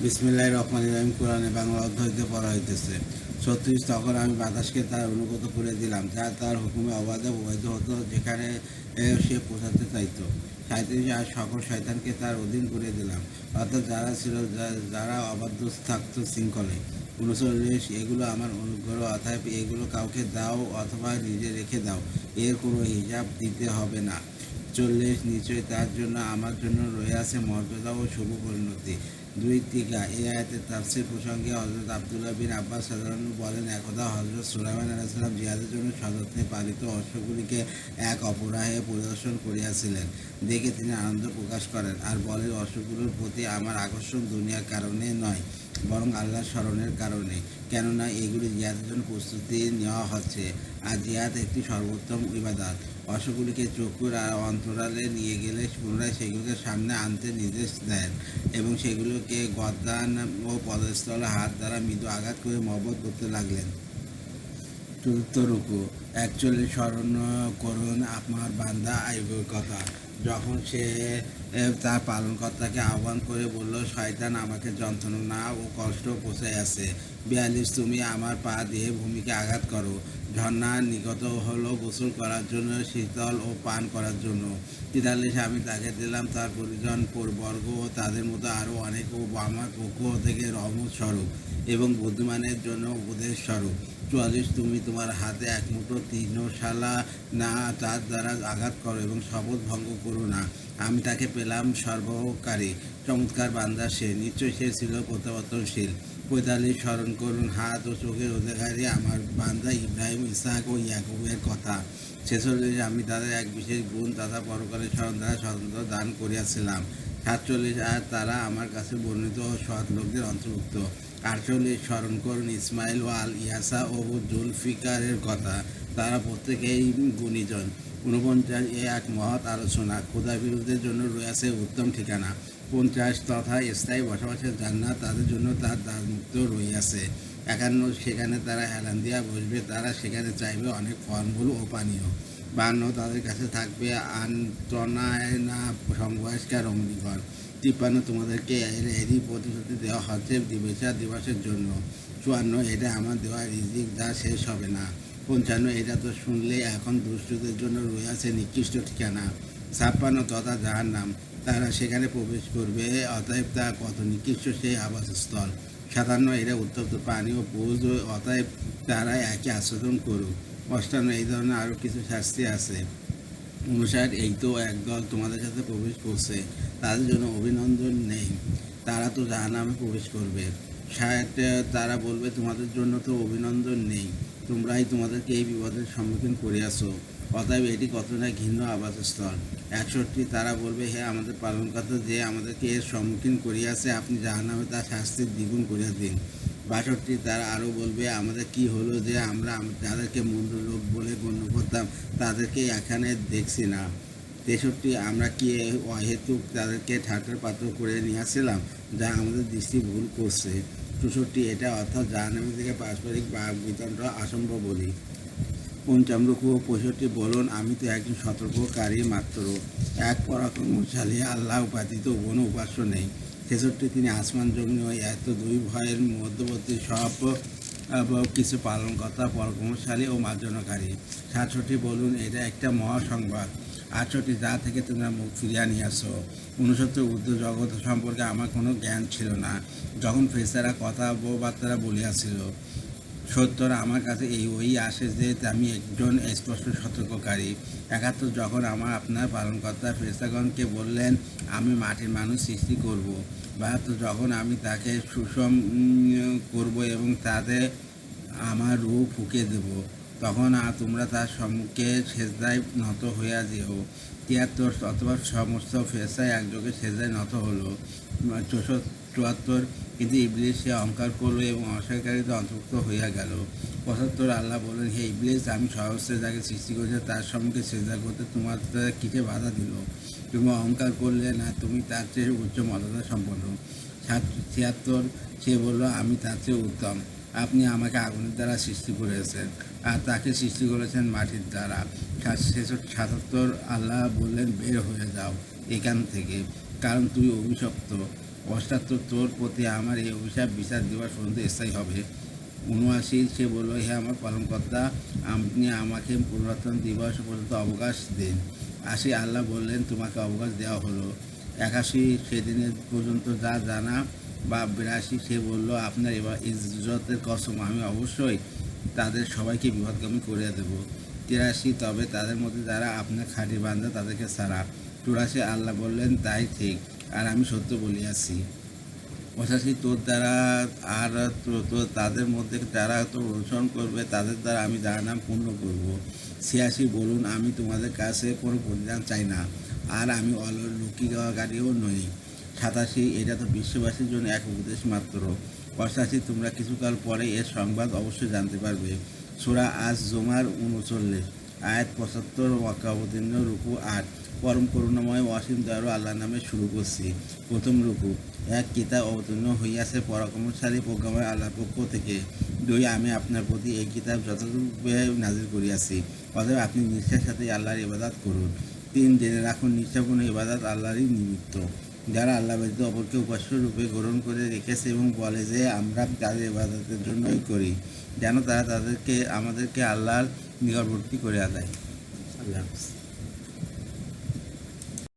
বিসমিল্লাহির রহমানির রহিম। কোরআনে বাংলা অধ্যায় হইতে পড়া হইতেছে 36। তখন আমি বাতাসকে তার অনুগত করে দিলাম, যা তার হুকুমে অবাধে প্রবাহিত হতো যেখানে সে পৌঁছাতে চাইত। 37। আর সকল শয়তানকে তার অধীন করে দিলাম, অর্থাৎ যারা ছিল যারা অবাধ্য থাকতো শৃঙ্খলে। 39। এগুলো আমার অনুগ্রহ, অর্থাৎ এগুলো কাউকে দাও অথবা নিজে রেখে দাও, এর কোনো হিসাব দিতে হবে না। 40। নিশ্চয়ই তার জন্য আমার জন্য রয়েছে মর্যাদা ও শুভ পরিণতি। 2 টিকা। এই আয়াতের তাফসীর প্রসঙ্গে হযরত আব্দুল্লাহ বিন আব্বাস রাদিয়াল্লাহু বলেন, একদা হযরত সুলাইমান আলাইহিস সালাম জিহাদের জন্য সযত্নে পালিত অশ্বগুলিকে এক অপরাহে পরিদর্শন করিয়াছিলেন। দেখে তিনি আনন্দ প্রকাশ করেন আর বলেন, অশ্বগুলোর প্রতি আমার আকর্ষণ দুনিয়ার কারণে নয়, বরং আল্লাহর স্মরণের কারণে, কেননা এগুলি জিহাদের জন্য প্রস্তুতি নেওয়া হচ্ছে, আর জিহাদ একটি সর্বোত্তম ইবাদত। অশ্বগুলিকে চক্ষুর আর অন্তরালে নিয়ে গেলে পুনরায় সেগুলোকে সামনে আনতে নির্দেশ দেন এবং সেগুলোকে গর্দান ও পদস্থলে হাত দ্বারা মৃদু আঘাত করে মহব্বত করতে লাগলেন। চতুর্থ রুকু। 41। স্মরণ করুন আমার বান্দা আইয়ুবের কথা, যখন সে তার পালনকর্তাকে আহ্বান করে বলল, শয়তান আমাকে যন্ত্রণা ও কষ্ট পৌঁছাইয়াছে। 42। তুমি আমার পা দিয়ে ভূমিকে আঘাত করো। ঝর্ণা নিকট হলো গোসল করার জন্য, শীতল ও পান করার জন্য। 43। আমি তাকে দিলাম তার পরিজন বর্গ ও তাদের মতো আরও অনেক ও আমার পক্ষ থেকে রহমত স্বরূপ এবং বুদ্ধিমানের জন্য উপদেশ স্বরূপ। 44। তুমি তোমার হাতে এক মুঠো তৃণশালা না তার দ্বারা আঘাত করো এবং শপথ ভঙ্গ করো না। আমি তাকে পেলাম সর্বকারী, চমৎকার বান্দা সে, নিশ্চয়ই সে ছিল প্রত্যাবর্তনশীল। 45। স্মরণ করুন হাত ও চোখের অধিকারী আমার বান্দা ইব্রাহিম, ইসহাক ও ইয়াকুবের কথা। 46। আমি তাদের এক বিশেষ গুণ তথা পরকালের স্মরণ দ্বারা স্বতন্ত্র দান করিয়াছিলাম। 47। আর তারা আমার কাছে বর্ণিত ও সৎ লোকদের অন্তর্ভুক্ত। 48। স্মরণ করুন ইসমাইল ও আল ইয়াসা ও জুলফিকারের কথা, তারা প্রত্যেকেই গুণীজন। 49। এ এক মহৎ আলোচনা, ক্ষুধা বিরোধীদের জন্য রয়েছে উত্তম ঠিকানা। 50। তথা স্থায়ী বসবাসের জান্নাত তাদের জন্য তার দ্বারমুক্ত রইয়াছে। 51। সেখানে তারা হেলান দিয়া বসবে, তারা সেখানে চাইবে অনেক ফলমূল ও পানীয়। 52। তাদের কাছে থাকবে আনতনায়না সমবয়স্কা রমণীগণ। 53। তোমাদেরকে এরই প্রতিশ্রুতি দেওয়া হচ্ছে দিবসের জন্য। 54। এটা আমার দেওয়া রিজিক, যা শেষ হবে না। 55। এটা তো শুনলে এখন দুষ্টদের জন্য রয়েছে নিকৃষ্ট ঠিকানা। 56। তথা জাহান্নাম, তারা সেখানে প্রবেশ করবে, অতএব তা কত নিকৃষ্ট সেই আবাসস্থল। 57। এরা উত্তপ্ত পানি ও পুজ, অতএব তারা একই আস্বাদন করুক। 58। এই ধরনের আরও কিছু শাস্তি আছে। 59। এই তো একদল তোমাদের সাথে প্রবেশ করছে, তাদের জন্য অভিনন্দন নেই, তারা তো জাহান্নামে প্রবেশ করবে। 60। তারা বলবে, তোমাদের জন্য তো অভিনন্দন নেই, তোমরাই তোমাদেরকে এই বিপদের সম্মুখীন করিয়াছ, অতএব এটি কত না ঘৃণ্য আবাসস্থল। 61। তারা বলবে, হে আমাদের পালনকর্তা, যে আমাদেরকে এর সম্মুখীন করিয়াছে, আপনি জাহান্নামে তার শাস্তির দ্বিগুণ করিয়া দিন। 62। তারা আরও বলবে, আমাদের কি হলো যে আমরা যাদেরকে মন্দ লোক বলে গণ্য করতাম তাদেরকে এখানে দেখছি না। 63। আমরা কি অহেতুক তাদেরকে ঠাট্টার পাত্র করে নিয়েছিলাম, যা আমাদের দৃষ্টি ভুল করছে। 64। এটা অর্থাৎ জাহান্নামের দিকে পারস্পরিক বাক বিতণ্ডা অসম্ভব বলি। 55। 65। বলুন, আমি তো একজন সতর্ককারী মাত্র, এক পরাক্রমশালী, আল্লাহ ব্যতীত কোনো উপাস্য নেই। 66। তিনি আসমান জমিন ওই এত দুই ভয়ের মধ্যবর্তী সব কিছু পালনকর্তা, পরাক্রমশালী ও মার্জনাকারী। 67। বলুন, এটা একটা মহাসংবাদ। 68। যা থেকে তোমরা মুখ ফিরিয়ে নিয়ে আসো। 69। উর্দু জগৎ সম্পর্কে আমার কোনো জ্ঞান ছিল না যখন ফেরেশতারা কথাবার্তা বলিয়াছিল। 70। আমার কাছে এই ওই আসে যে আমি একজন স্পষ্ট সতর্ককারী। 71। যখন আপনার পালনকর্তা ফেরেশতাগণকে বললেন, আমি মাটির মানুষ সৃষ্টি করব। 72। যখন আমি তাকে সুষম করব এবং তাতে আমার রূহ ফুঁকে দেব, তখন তোমরা তার সম্মুখে সেজদায় নত হইয়া যেও। 73। অথবা সমস্ত ফেরেশতা একযোগে সেজদায় নত হলো। 74। কিন্তু ইবলিস সে অহংকার করল এবং অস্বীকারীদের অন্তর্ভুক্ত হইয়া গেল। 75। আল্লাহ বলেন, হে ইবলিস, আমি সহস্রে যাকে সৃষ্টি করেছি তার সম্মুখে সেজদা করতে তোমার কিসে বাধা দিল? তুমি অহংকার করলে না, তুমি তার চেয়ে উচ্চ মর্যাদা সম্পন্ন। 76। সে বলল, আমি তার চেয়ে উত্তম, আপনি আমাকে আগুনের দ্বারা সৃষ্টি করেছেন আর তাকে সৃষ্টি করেছেন মাটির দ্বারা। 77। আল্লাহ বললেন, বের হয়ে যাও এখান থেকে, কারণ তুই অভিশপ্ত। অষ্টাত্তর তোর প্রতি আমার এই অভিশাপ বিচার দিবস পর্যন্ত স্থায়ী হবে। ৭৯ সে বলল, হে আমার পালনকর্তা, আপনি আমাকে পুনরুত্থান দিবস পর্যন্ত অবকাশ দিন। ৮০ আল্লাহ বললেন, তোমাকে অবকাশ দেওয়া হলো। ৮১ সেদিনের পর্যন্ত যা জানা। বা ৮২ সে বলল, আপনার এবার ইজ্জতের কসম, আমি অবশ্যই তাদের সবাইকে বিপদগামী করিয়া দেব। ৮৩ তবে তাদের মধ্যে যারা আপনার খাঁটি বান্দা তাদেরকে ছাড়া। ৮৪ আল্লাহ বললেন, তাই ঠিক, আর আমি সত্য বলিয়াছি। ৮৫ তোর দ্বারা আর তোর তাদের মধ্যে যারা তোর অনুসরণ করবে তাদের দ্বারা আমি জাহান্নাম পূর্ণ করব। ৮৬ বলুন, আমি তোমাদের কাছে কোনো প্রতিদান চাই না, আর আমি অলৌকিকারীও নই। ৮৭ এটা তো বিশ্ববাসীর জন্য এক উপদেশ মাত্র। ৮৮ তোমরা কিছুকাল পরে এর সংবাদ অবশ্যই জানতে পারবে। সূরা আজ জুমার ৩৯ আয়াত ৭৫ মক্কা অবতীর্ণ। রুকু ৮। পরম করুণাময় অসীম দয়ালু আল্লাহর নামে শুরু করছি। প্রথম রুকু। এক কিতাব অবতীর্ণ হইয়াছে পরাক্রমশালী প্রজ্ঞাময় আল্লাহর পক্ষ থেকে। ২ আমি আপনার প্রতি এই কিতাব যথাযথভাবে নাজিল করিয়াছি, অতএব আপনি নিষ্ঠার সাথে আল্লাহর ইবাদত করুন। ৩ জেনে রাখুন, নিষ্ঠা কোনো ইবাদত আল্লাহরই নিমিত্ত। যারা আল্লাহ ব্যতীত অপরকে উপাস্য রূপে গ্রহণ করে রেখেছে এবং বলে যে আমরা তাদের ইবাদতের জন্যই করি, যেন তারা আমাদেরকে আল্লাহর নিকটবর্তী করে দেয়। আল্লাহ হাফেজ।